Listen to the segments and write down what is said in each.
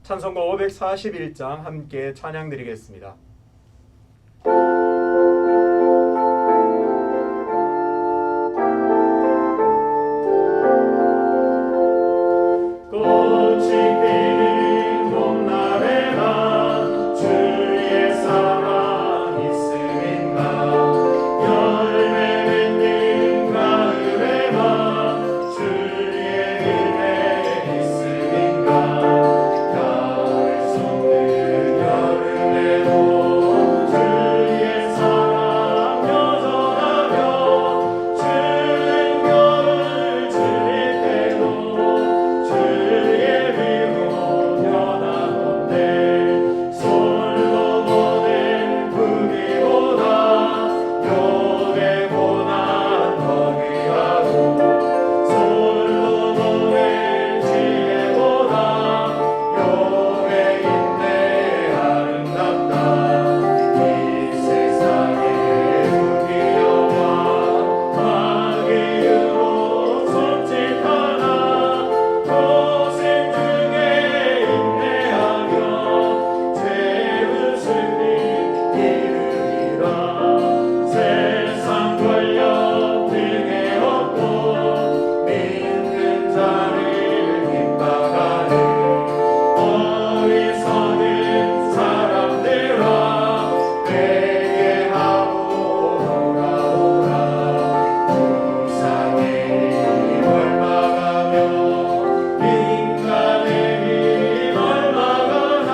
찬송가 541장 함께 찬양 드리겠습니다. 꽃이 피는 봄날에나 주의 사랑 있음인가, 열매 맺는 가을에나 주의 은혜 있음인가, 가을 속는 여름에도 주의 사랑 여전하며, 추운 겨울 주릴 때도 주의 미로 변함없네. 솔로 보낸 부귀보다 요배 고난 더 귀하고, 솔로 보낸 지혜보다 요배 인내 아름답다. 이 세상의 부귀영화 마귀 이유로 손짓하나 고생 중에 인내하며 최후 승리 이루리라. 세상 권력 등에 업고 믿는 자를 핍박하는 어리석은 사람들아, 회개하고 돌아오라. 우상의 얼마가며 인간의 힘 얼마가나,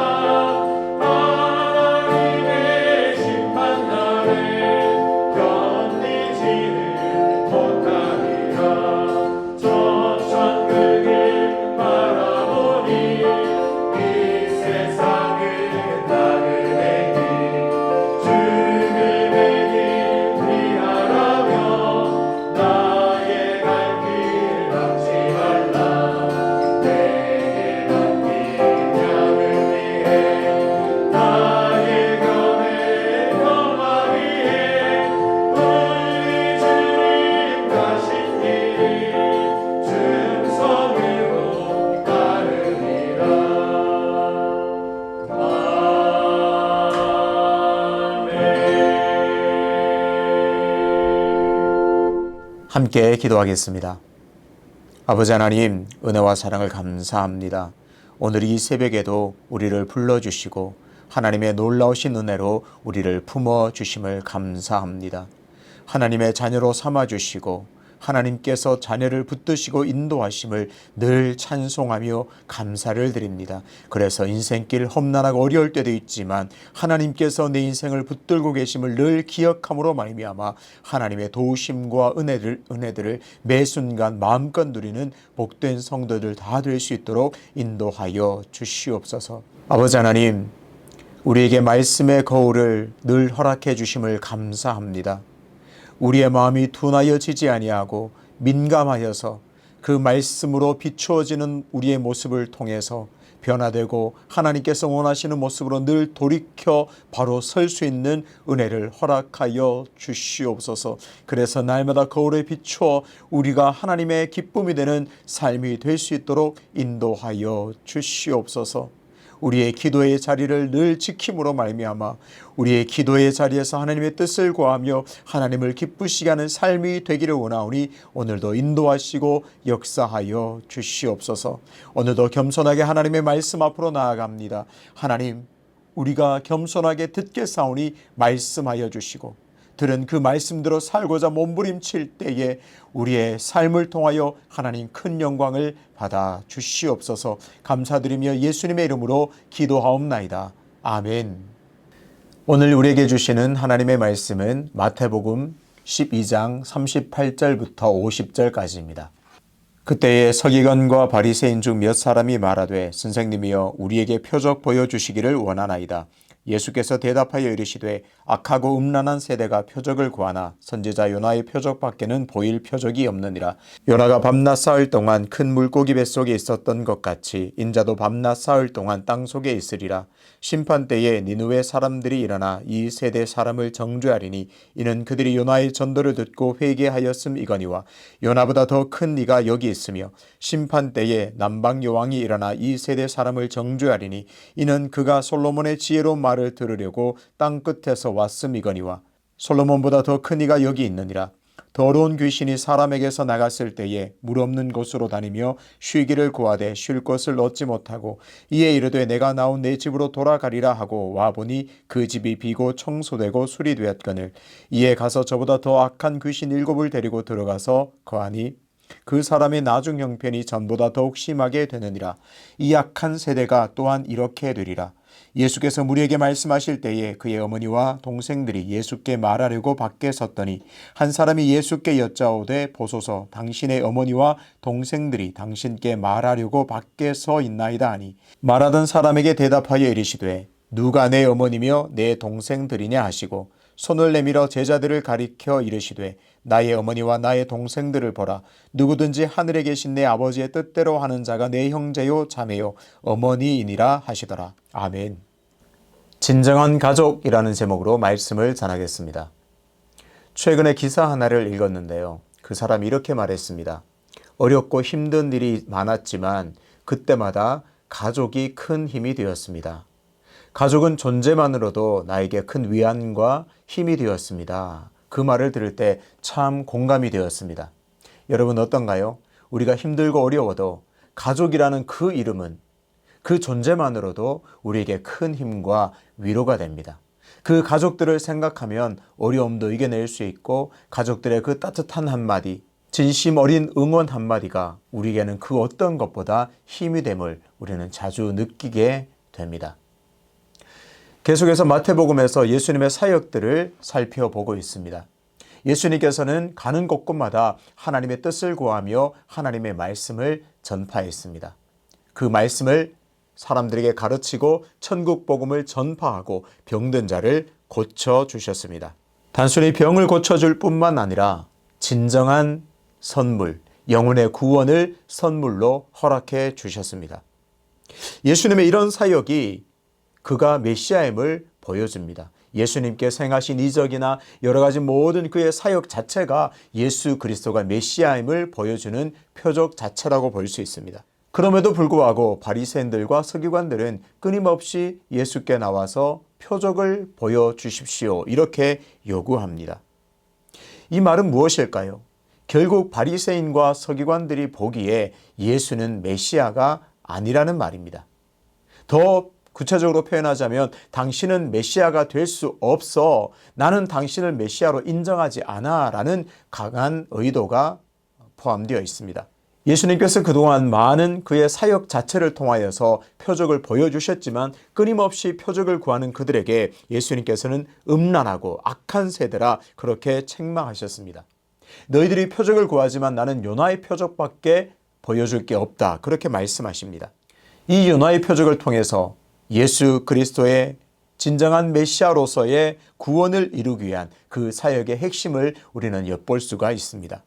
하나님의 심판날에 견디지는 못하리라. 저 천국을 바라보니 이 세상은 나그네니, 죽음의 길 피하라며 나의 갈 길 막지 말라. 내게 맡긴 양을 위해 나의 견해 평화 위에 우리 주님 가신 길이 충성으로 따르리라. 아멘. 함께 기도하겠습니다. 아버지 하나님, 은혜와 사랑을 감사합니다. 오늘 이 새벽에도 우리를 불러주시고 하나님의 놀라우신 은혜로 우리를 품어주심을 감사합니다. 하나님의 자녀로 삼아주시고 하나님께서 자녀를 붙드시고 인도하심을 늘 찬송하며 감사를 드립니다. 그래서 인생길 험난하고 어려울 때도 있지만 하나님께서 내 인생을 붙들고 계심을 늘 기억함으로 말미암아 하나님의 도우심과 은혜들을 매 순간 마음껏 누리는 복된 성도들 다 될 수 있도록 인도하여 주시옵소서. 아버지 하나님, 우리에게 말씀의 거울을 늘 허락해 주심을 감사합니다. 우리의 마음이 둔하여지지 아니하고 민감하여서 그 말씀으로 비추어지는 우리의 모습을 통해서 변화되고 하나님께서 원하시는 모습으로 늘 돌이켜 바로 설 수 있는 은혜를 허락하여 주시옵소서. 그래서 날마다 거울에 비추어 우리가 하나님의 기쁨이 되는 삶이 될 수 있도록 인도하여 주시옵소서. 우리의 기도의 자리를 늘 지킴으로 말미암아 우리의 기도의 자리에서 하나님의 뜻을 구하며 하나님을 기쁘시게 하는 삶이 되기를 원하오니 오늘도 인도하시고 역사하여 주시옵소서. 오늘도 겸손하게 하나님의 말씀 앞으로 나아갑니다. 하나님, 우리가 겸손하게 듣겠사오니 말씀하여 주시고 들은 그 말씀대로 살고자 몸부림칠 때에 우리의 삶을 통하여 하나님 큰 영광을 받아 주시옵소서. 감사드리며 예수님의 이름으로 기도하옵나이다. 아멘. 오늘 우리에게 주시는 하나님의 말씀은 마태복음 12장 38절부터 50절까지입니다. 그때에 서기관과 바리새인 중 몇 사람이 말하되, 선생님이여 우리에게 표적 보여주시기를 원하나이다. 예수께서 대답하여 이르시되 악하고 음란한 세대가 표적을 구하나 선지자 요나의 표적밖에는 보일 표적이 없느니라. 요나가 밤낮 사흘 동안 큰 물고기 뱃속에 있었던 것 같이 인자도 밤낮 사흘 동안 땅 속에 있으리라. 심판 때에 니느웨 사람들이 일어나 이 세대 사람을 정죄하리니 이는 그들이 요나의 전도를 듣고 회개하였음이거니와 요나보다 더 큰 이가 여기 있으며 심판 때에 남방 여왕이 일어나 이 세대 사람을 정죄하리니 이는 그가 솔로몬의 지혜로운 말을 들으려고 땅 끝에서 왔음이거니와 솔로몬보다 더 큰 이가 여기 있느니라. 더러운 귀신이 사람에게서 나갔을 때에 물 없는 곳으로 다니며 쉬기를 구하되 쉴 곳을 얻지 못하고 이에 이르되 내가 나온 내 집으로 돌아가리라 하고 와보니 그 집이 비고 청소되고 수리되었거늘 이에 가서 저보다 더 악한 귀신 7을 데리고 들어가서 거하니 그 사람의 나중 형편이 전보다 더욱 심하게 되느니라. 이 악한 세대가 또한 이렇게 되리라. 예수께서 무리에게 말씀하실 때에 그의 어머니와 동생들이 예수께 말하려고 밖에 섰더니 한 사람이 예수께 여짜오되 보소서 당신의 어머니와 동생들이 당신께 말하려고 밖에 서 있나이다 하니 말하던 사람에게 대답하여 이르시되 누가 내 어머니며 내 동생들이냐 하시고 손을 내밀어 제자들을 가리켜 이르시되 나의 어머니와 나의 동생들을 보라. 누구든지 하늘에 계신 내 아버지의 뜻대로 하는 자가 내 형제요 자매요 어머니이니라 하시더라. 아멘. 진정한 가족이라는 제목으로 말씀을 전하겠습니다. 최근에 기사 하나를 읽었는데요. 그 사람이 이렇게 말했습니다. 어렵고 힘든 일이 많았지만 그때마다 가족이 큰 힘이 되었습니다. 가족은 존재만으로도 나에게 큰 위안과 힘이 되었습니다. 그 말을 들을 때 참 공감이 되었습니다. 여러분 어떤가요? 우리가 힘들고 어려워도 가족이라는 그 이름은 그 존재만으로도 우리에게 큰 힘과 위로가 됩니다. 그 가족들을 생각하면 어려움도 이겨낼 수 있고 가족들의 그 따뜻한 한마디, 진심 어린 응원 한마디가 우리에게는 그 어떤 것보다 힘이 됨을 우리는 자주 느끼게 됩니다. 계속해서 마태복음에서 예수님의 사역들을 살펴보고 있습니다. 예수님께서는 가는 곳곳마다 하나님의 뜻을 구하며 하나님의 말씀을 전파했습니다. 그 말씀을 사람들에게 가르치고 천국 복음을 전파하고 병든 자를 고쳐주셨습니다. 단순히 병을 고쳐줄 뿐만 아니라 진정한 선물, 영혼의 구원을 선물로 허락해 주셨습니다. 예수님의 이런 사역이 그가 메시아임을 보여줍니다. 예수님께서 행하신 이적이나 여러 가지 모든 그의 사역 자체가 예수 그리스도가 메시아임을 보여주는 표적 자체라고 볼 수 있습니다. 그럼에도 불구하고 바리새인들과 서기관들은 끊임없이 예수께 나와서 표적을 보여주십시오. 이렇게 요구합니다. 이 말은 무엇일까요? 결국 바리새인과 서기관들이 보기에 예수는 메시아가 아니라는 말입니다. 더 구체적으로 표현하자면 당신은 메시아가 될 수 없어. 나는 당신을 메시아로 인정하지 않아. 라는 강한 의도가 포함되어 있습니다. 예수님께서 그동안 많은 그의 사역 자체를 통하여서 표적을 보여주셨지만 끊임없이 표적을 구하는 그들에게 예수님께서는 음란하고 악한 세대라 그렇게 책망하셨습니다. 너희들이 표적을 구하지만 나는 요나의 표적밖에 보여줄 게 없다. 그렇게 말씀하십니다. 이 요나의 표적을 통해서 예수 그리스도의 진정한 메시아로서의 구원을 이루기 위한 그 사역의 핵심을 우리는 엿볼 수가 있습니다.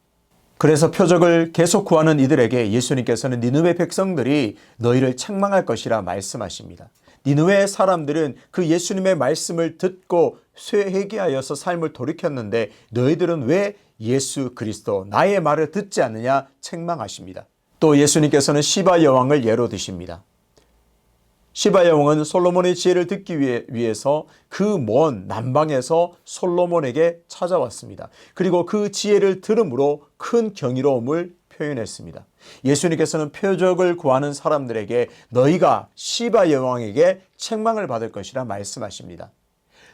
그래서 표적을 계속 구하는 이들에게 예수님께서는 니느웨 백성들이 너희를 책망할 것이라 말씀하십니다. 니느웨 사람들은 그 예수님의 말씀을 듣고 회개하여서 삶을 돌이켰는데 너희들은 왜 예수 그리스도 나의 말을 듣지 않느냐 책망하십니다. 또 예수님께서는 시바 여왕을 예로 드십니다. 시바 여왕은 솔로몬의 지혜를 듣기 위해서 그 먼 남방에서 솔로몬에게 찾아왔습니다. 그리고 그 지혜를 들음으로 큰 경이로움을 표현했습니다. 예수님께서는 표적을 구하는 사람들에게 너희가 시바 여왕에게 책망을 받을 것이라 말씀하십니다.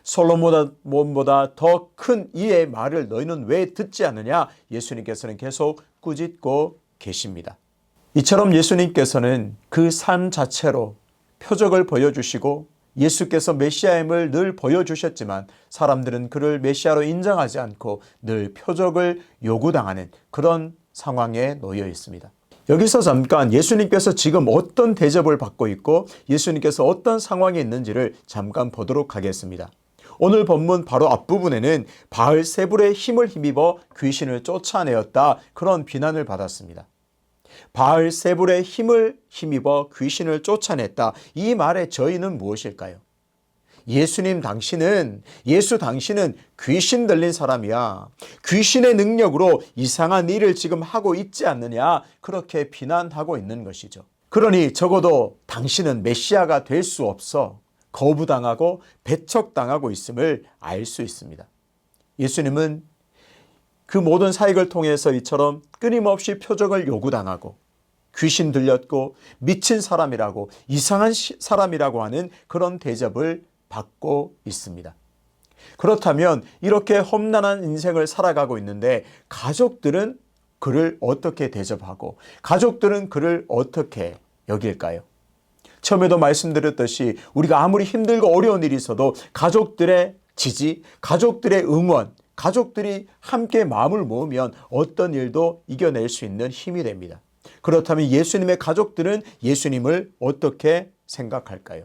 솔로몬보다 더 큰 이의 말을 너희는 왜 듣지 않느냐? 예수님께서는 계속 꾸짖고 계십니다. 이처럼 예수님께서는 그 삶 자체로 표적을 보여주시고 예수께서 메시아임을 늘 보여주셨지만 사람들은 그를 메시아로 인정하지 않고 늘 표적을 요구당하는 그런 상황에 놓여 있습니다. 여기서 잠깐 예수님께서 지금 어떤 대접을 받고 있고 예수님께서 어떤 상황에 있는지를 잠깐 보도록 하겠습니다. 오늘 본문 바로 앞부분에는 바알세불의 힘을 힘입어 귀신을 쫓아내었다, 그런 비난을 받았습니다. 바알세불의 힘을 힘입어 귀신을 쫓아냈다, 이 말의 저희는 무엇일까요? 예수 당신은 귀신 들린 사람이야. 귀신의 능력으로 이상한 일을 지금 하고 있지 않느냐, 그렇게 비난하고 있는 것이죠. 그러니 적어도 당신은 메시아가 될 수 없어 거부당하고 배척당하고 있음을 알 수 있습니다. 예수님은 그 모든 사역을 통해서 이처럼 끊임없이 표적을 요구당하고 귀신 들렸고 미친 사람이라고, 이상한 사람이라고 하는 그런 대접을 받고 있습니다. 그렇다면 이렇게 험난한 인생을 살아가고 있는데 가족들은 그를 어떻게 대접하고 가족들은 그를 어떻게 여길까요? 처음에도 말씀드렸듯이 우리가 아무리 힘들고 어려운 일이 있어도 가족들의 지지, 가족들의 응원, 가족들이 함께 마음을 모으면 어떤 일도 이겨낼 수 있는 힘이 됩니다. 그렇다면 예수님의 가족들은 예수님을 어떻게 생각할까요?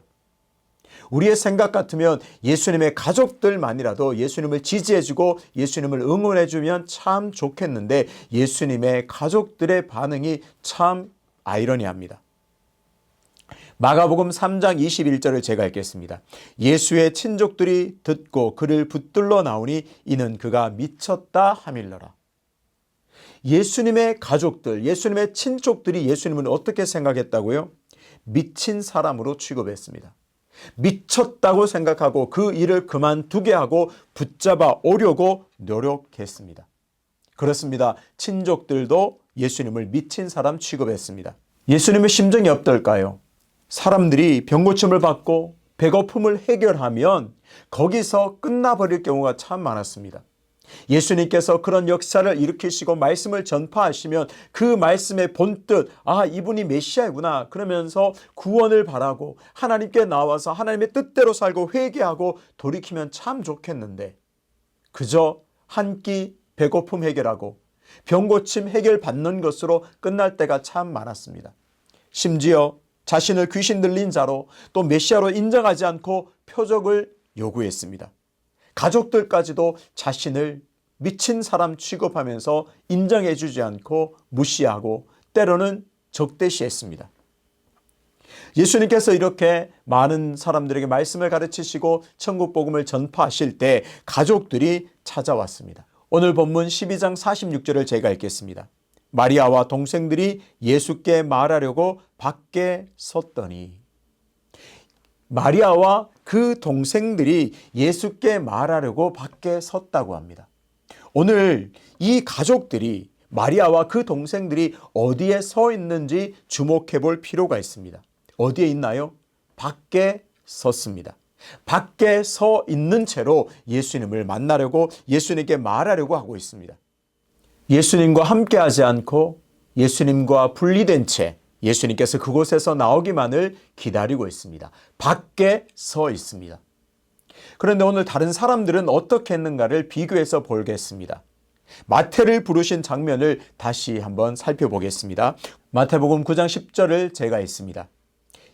우리의 생각 같으면 예수님의 가족들만이라도 예수님을 지지해주고 예수님을 응원해주면 참 좋겠는데 예수님의 가족들의 반응이 참 아이러니합니다. 마가복음 3장 21절을 제가 읽겠습니다. 예수의 친족들이 듣고 그를 붙들러 나오니 이는 그가 미쳤다 하밀러라. 예수님의 가족들, 예수님의 친족들이 예수님을 어떻게 생각했다고요? 미친 사람으로 취급했습니다. 미쳤다고 생각하고 그 일을 그만두게 하고 붙잡아 오려고 노력했습니다. 그렇습니다. 친족들도 예수님을 미친 사람 취급했습니다. 예수님의 심정이 어떨까요? 사람들이 병고침을 받고 배고픔을 해결하면 거기서 끝나버릴 경우가 참 많았습니다. 예수님께서 그런 역사를 일으키시고 말씀을 전파하시면 그 말씀의 본뜻, 이분이 메시아이구나 그러면서 구원을 바라고 하나님께 나와서 하나님의 뜻대로 살고 회개하고 돌이키면 참 좋겠는데 그저 한 끼 배고픔 해결하고 병고침 해결받는 것으로 끝날 때가 참 많았습니다. 심지어 자신을 귀신 들린 자로 또 메시아로 인정하지 않고 표적을 요구했습니다. 가족들까지도 자신을 미친 사람 취급하면서 인정해주지 않고 무시하고 때로는 적대시했습니다. 예수님께서 이렇게 많은 사람들에게 말씀을 가르치시고 천국 복음을 전파하실 때 가족들이 찾아왔습니다. 오늘 본문 12장 46절을 제가 읽겠습니다. 마리아와 동생들이 예수께 말하려고 밖에 섰더니, 마리아와 그 동생들이 예수께 말하려고 밖에 섰다고 합니다. 오늘 이 가족들이, 마리아와 그 동생들이 어디에 서 있는지 주목해 볼 필요가 있습니다. 어디에 있나요? 밖에 섰습니다. 밖에 서 있는 채로 예수님을 만나려고, 예수님께 말하려고 하고 있습니다. 예수님과 함께하지 않고 예수님과 분리된 채 예수님께서 그곳에서 나오기만을 기다리고 있습니다. 밖에 서 있습니다. 그런데 오늘 다른 사람들은 어떻게 했는가를 비교해서 보겠습니다. 마태를 부르신 장면을 다시 한번 살펴보겠습니다. 마태복음 9장 10절을 제가 읽습니다.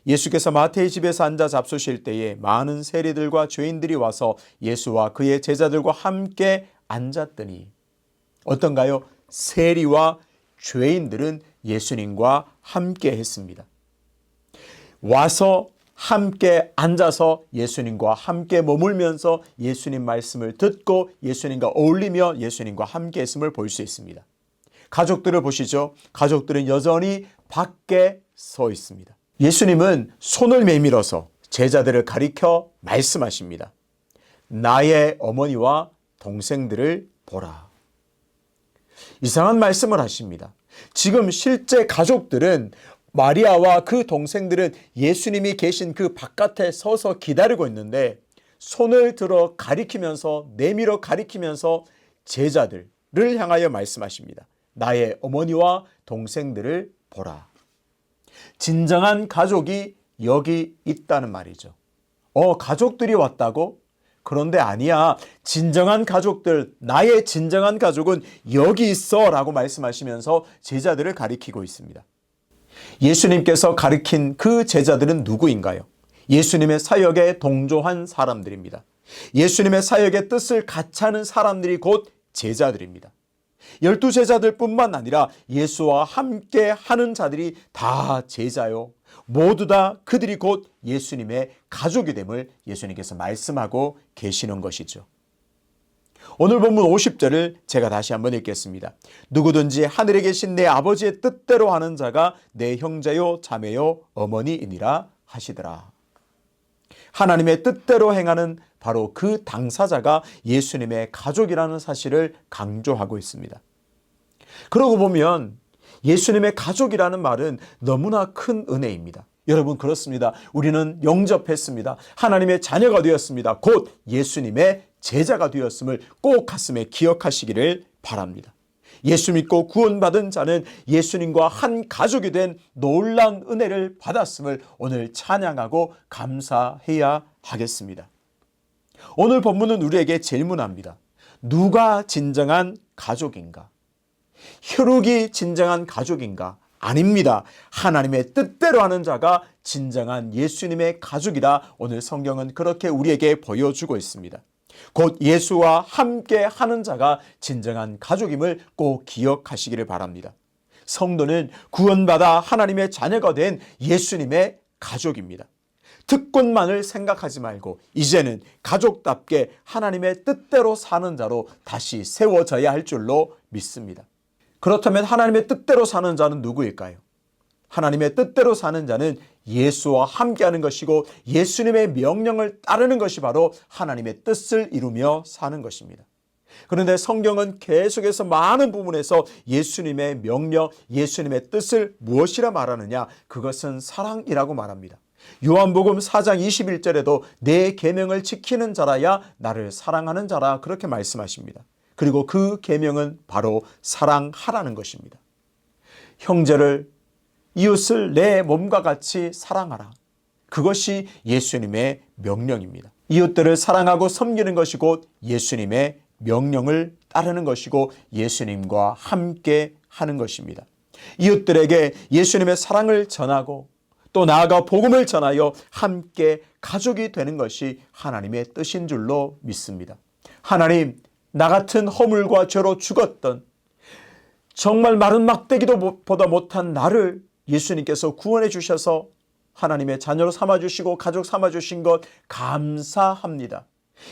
예수께서 마태의 집에서 앉아 잡수실 때에 많은 세리들과 죄인들이 와서 예수와 그의 제자들과 함께 앉았더니, 어떤가요? 세리와 죄인들은 예수님과 함께 했습니다. 와서 함께 앉아서 예수님과 함께 머물면서 예수님 말씀을 듣고 예수님과 어울리며 예수님과 함께 했음을 볼 수 있습니다. 가족들을 보시죠. 가족들은 여전히 밖에 서 있습니다. 예수님은 손을 내밀어서 제자들을 가리켜 말씀하십니다. 나의 어머니와 동생들을 보라. 이상한 말씀을 하십니다. 지금 실제 가족들은, 마리아와 그 동생들은 예수님이 계신 그 바깥에 서서 기다리고 있는데 손을 들어 가리키면서, 내밀어 가리키면서 제자들을 향하여 말씀하십니다. 나의 어머니와 동생들을 보라. 진정한 가족이 여기 있다는 말이죠. 가족들이 왔다고? 그런데 아니야. 진정한 가족들, 나의 진정한 가족은 여기 있어 라고 말씀하시면서 제자들을 가리키고 있습니다. 예수님께서 가르친 그 제자들은 누구인가요? 예수님의 사역에 동조한 사람들입니다. 예수님의 사역의 뜻을 같이 하는 사람들이 곧 제자들입니다. 12 제자들뿐만 아니라 예수와 함께 하는 자들이 다 제자요. 모두 다 그들이 곧 예수님의 가족이 됨을 예수님께서 말씀하고 계시는 것이죠. 오늘 본문 50절을 제가 다시 한번 읽겠습니다. 누구든지 하늘에 계신 내 아버지의 뜻대로 하는 자가 내 형제요 자매요 어머니이니라 하시더라. 하나님의 뜻대로 행하는 바로 그 당사자가 예수님의 가족이라는 사실을 강조하고 있습니다. 그러고 보면 예수님의 가족이라는 말은 너무나 큰 은혜입니다. 여러분 그렇습니다. 우리는 영접했습니다. 하나님의 자녀가 되었습니다. 곧 예수님의 제자가 되었음을 꼭 가슴에 기억하시기를 바랍니다. 예수 믿고 구원받은 자는 예수님과 한 가족이 된 놀라운 은혜를 받았음을 오늘 찬양하고 감사해야 하겠습니다. 오늘 본문은 우리에게 질문합니다. 누가 진정한 가족인가? 혈육이 진정한 가족인가? 아닙니다. 하나님의 뜻대로 하는 자가 진정한 예수님의 가족이라 오늘 성경은 그렇게 우리에게 보여주고 있습니다. 곧 예수와 함께 하는 자가 진정한 가족임을 꼭 기억하시기를 바랍니다. 성도는 구원받아 하나님의 자녀가 된 예수님의 가족입니다. 특권만을 생각하지 말고 이제는 가족답게 하나님의 뜻대로 사는 자로 다시 세워져야 할 줄로 믿습니다. 그렇다면 하나님의 뜻대로 사는 자는 누구일까요? 하나님의 뜻대로 사는 자는 예수와 함께하는 것이고 예수님의 명령을 따르는 것이 바로 하나님의 뜻을 이루며 사는 것입니다. 그런데 성경은 계속해서 많은 부분에서 예수님의 명령, 예수님의 뜻을 무엇이라 말하느냐? 그것은 사랑이라고 말합니다. 요한복음 4장 21절에도 내 계명을 지키는 자라야 나를 사랑하는 자라 그렇게 말씀하십니다. 그리고 그 계명은 바로 사랑하라는 것입니다. 형제를 이웃을 내 몸과 같이 사랑하라. 그것이 예수님의 명령입니다. 이웃들을 사랑하고 섬기는 것이 곧 예수님의 명령을 따르는 것이고 예수님과 함께 하는 것입니다. 이웃들에게 예수님의 사랑을 전하고 또 나아가 복음을 전하여 함께 가족이 되는 것이 하나님의 뜻인 줄로 믿습니다. 하나님, 나 같은 허물과 죄로 죽었던 정말 마른 막대기도 보다 못한 나를 예수님께서 구원해 주셔서 하나님의 자녀로 삼아주시고 가족 삼아주신 것 감사합니다.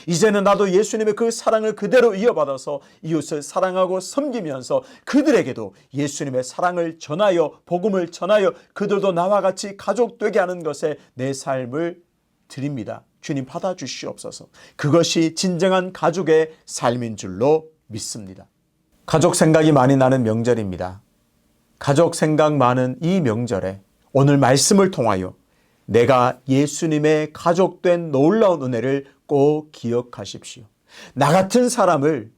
이제는 나도 예수님의 그 사랑을 그대로 이어받아서 이웃을 사랑하고 섬기면서 그들에게도 예수님의 사랑을 전하여 복음을 전하여 그들도 나와 같이 가족 되게 하는 것에 내 삶을 드립니다. 주님 받아주시옵소서. 그것이 진정한 가족의 삶인 줄로 믿습니다. 가족 생각이 많이 나는 명절입니다. 가족 생각 많은 이 명절에 오늘 말씀을 통하여 내가 예수님의 가족된 놀라운 은혜를 꼭 기억하십시오. 나 같은 사람을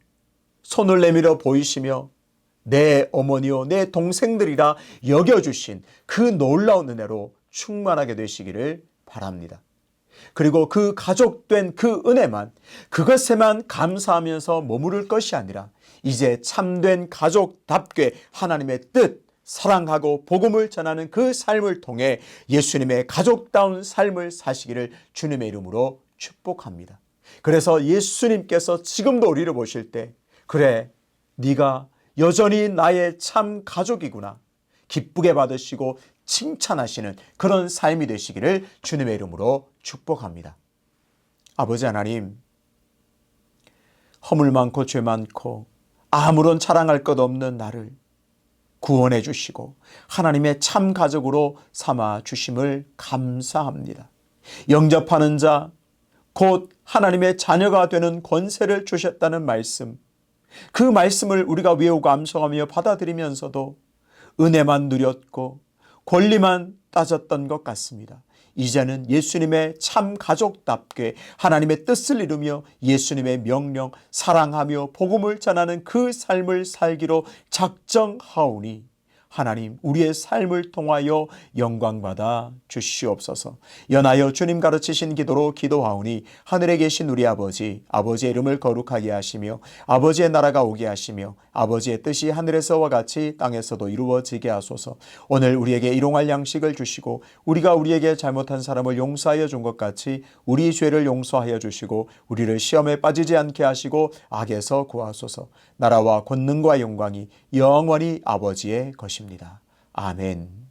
손을 내밀어 보이시며 내 어머니요 내 동생들이라 여겨주신 그 놀라운 은혜로 충만하게 되시기를 바랍니다. 그리고 그 가족된 그 은혜만 그것에만 감사하면서 머무를 것이 아니라 이제 참된 가족답게 하나님의 뜻 사랑하고 복음을 전하는 그 삶을 통해 예수님의 가족다운 삶을 사시기를 주님의 이름으로 축복합니다. 그래서 예수님께서 지금도 우리를 보실 때 그래 네가 여전히 나의 참 가족이구나 기쁘게 받으시고 칭찬하시는 그런 삶이 되시기를 주님의 이름으로 축복합니다. 아버지 하나님, 허물 많고 죄 많고 아무런 자랑할 것 없는 나를 구원해 주시고 하나님의 참 가족으로 삼아 주심을 감사합니다. 영접하는 자, 곧 하나님의 자녀가 되는 권세를 주셨다는 말씀, 그 말씀을 우리가 외우고 암송하며 받아들이면서도 은혜만 누렸고 권리만 따졌던 것 같습니다. 이제는 예수님의 참 가족답게 하나님의 뜻을 이루며 예수님의 명령, 사랑하며 복음을 전하는 그 삶을 살기로 작정하오니 하나님 우리의 삶을 통하여 영광받아 주시옵소서. 연하여 주님 가르치신 기도로 기도하오니 하늘에 계신 우리 아버지, 아버지의 이름을 거룩하게 하시며 아버지의 나라가 오게 하시며 아버지의 뜻이 하늘에서와 같이 땅에서도 이루어지게 하소서. 오늘 우리에게 일용할 양식을 주시고 우리가 우리에게 잘못한 사람을 용서하여 준 것 같이 우리 죄를 용서하여 주시고 우리를 시험에 빠지지 않게 하시고 악에서 구하소서. 나라와 권능과 영광이 영원히 아버지의 것입니다. 아멘.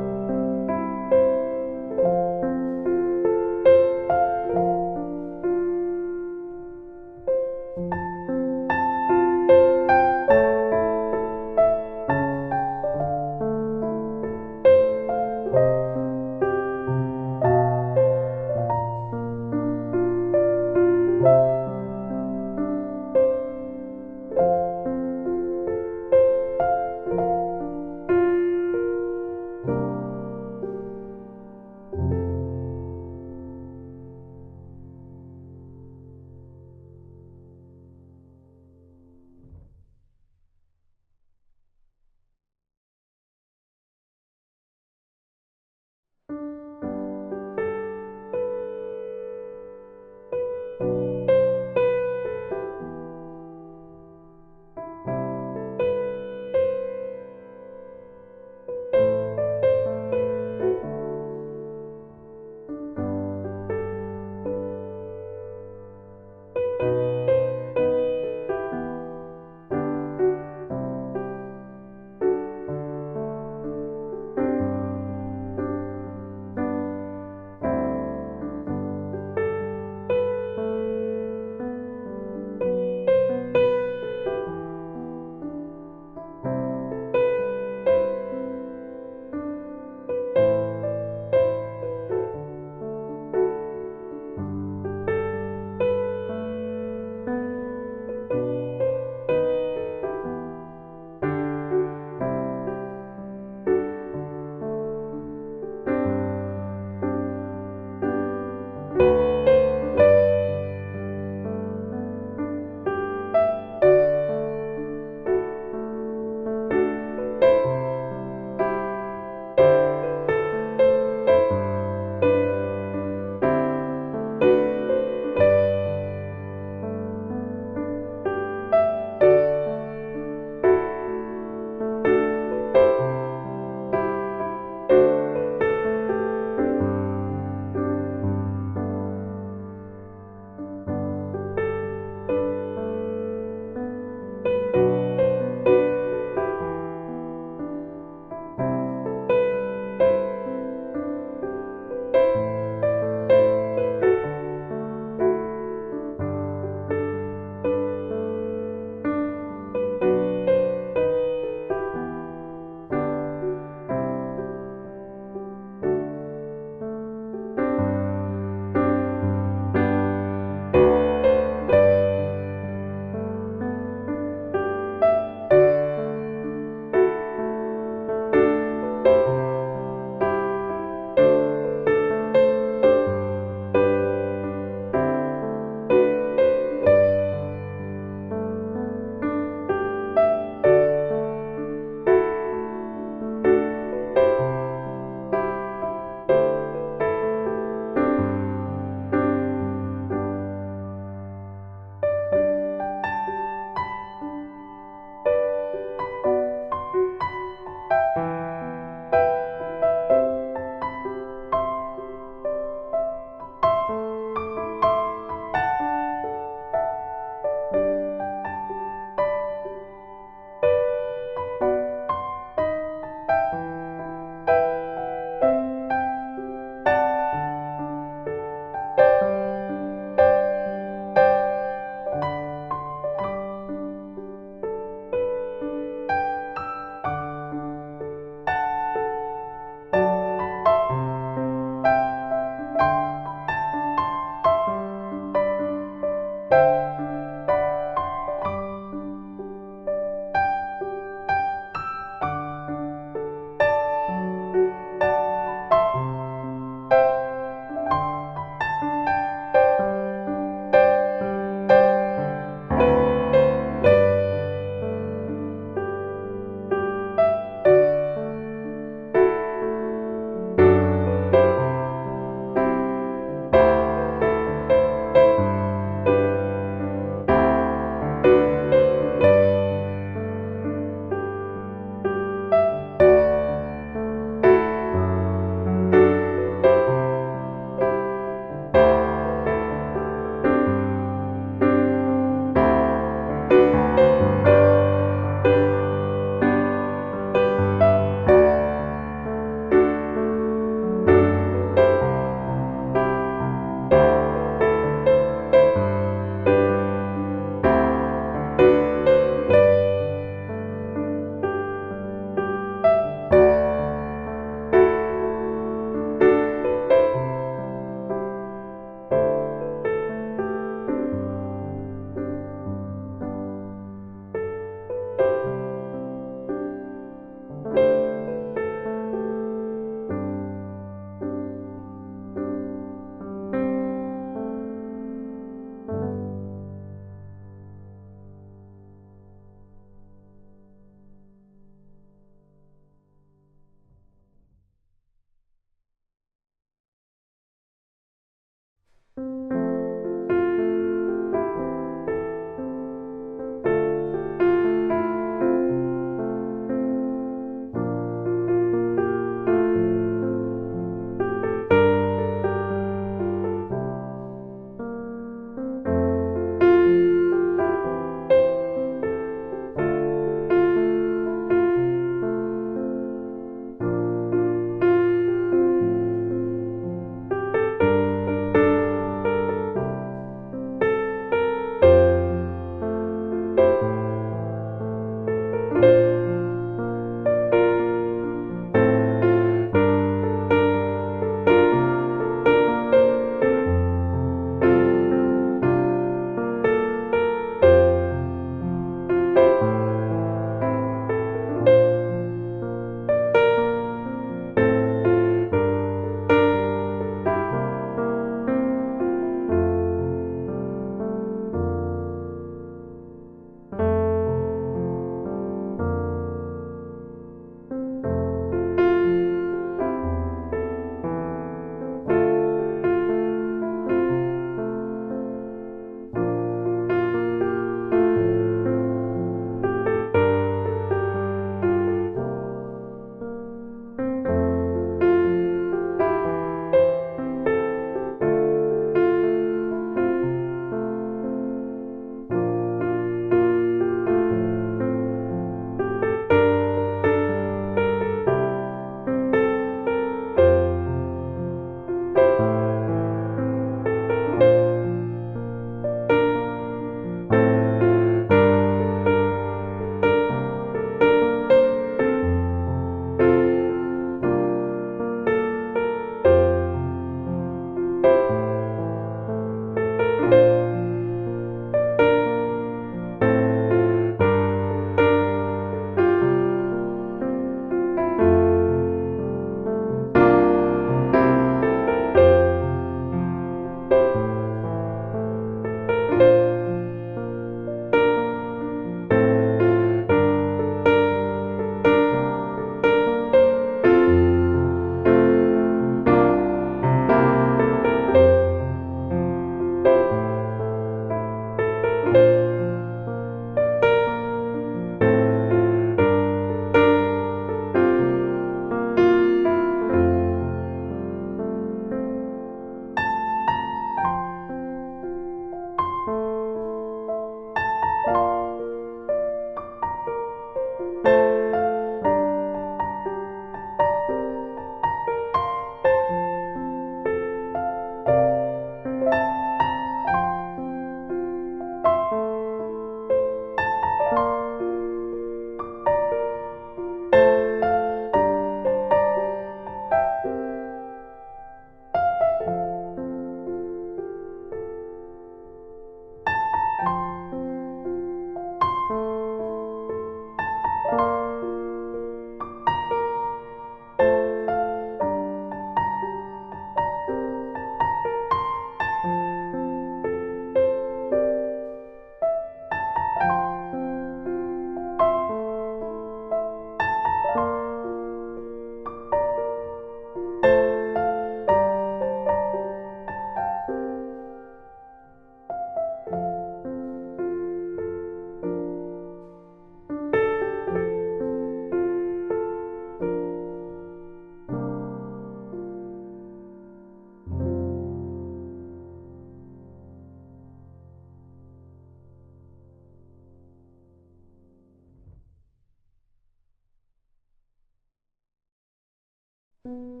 주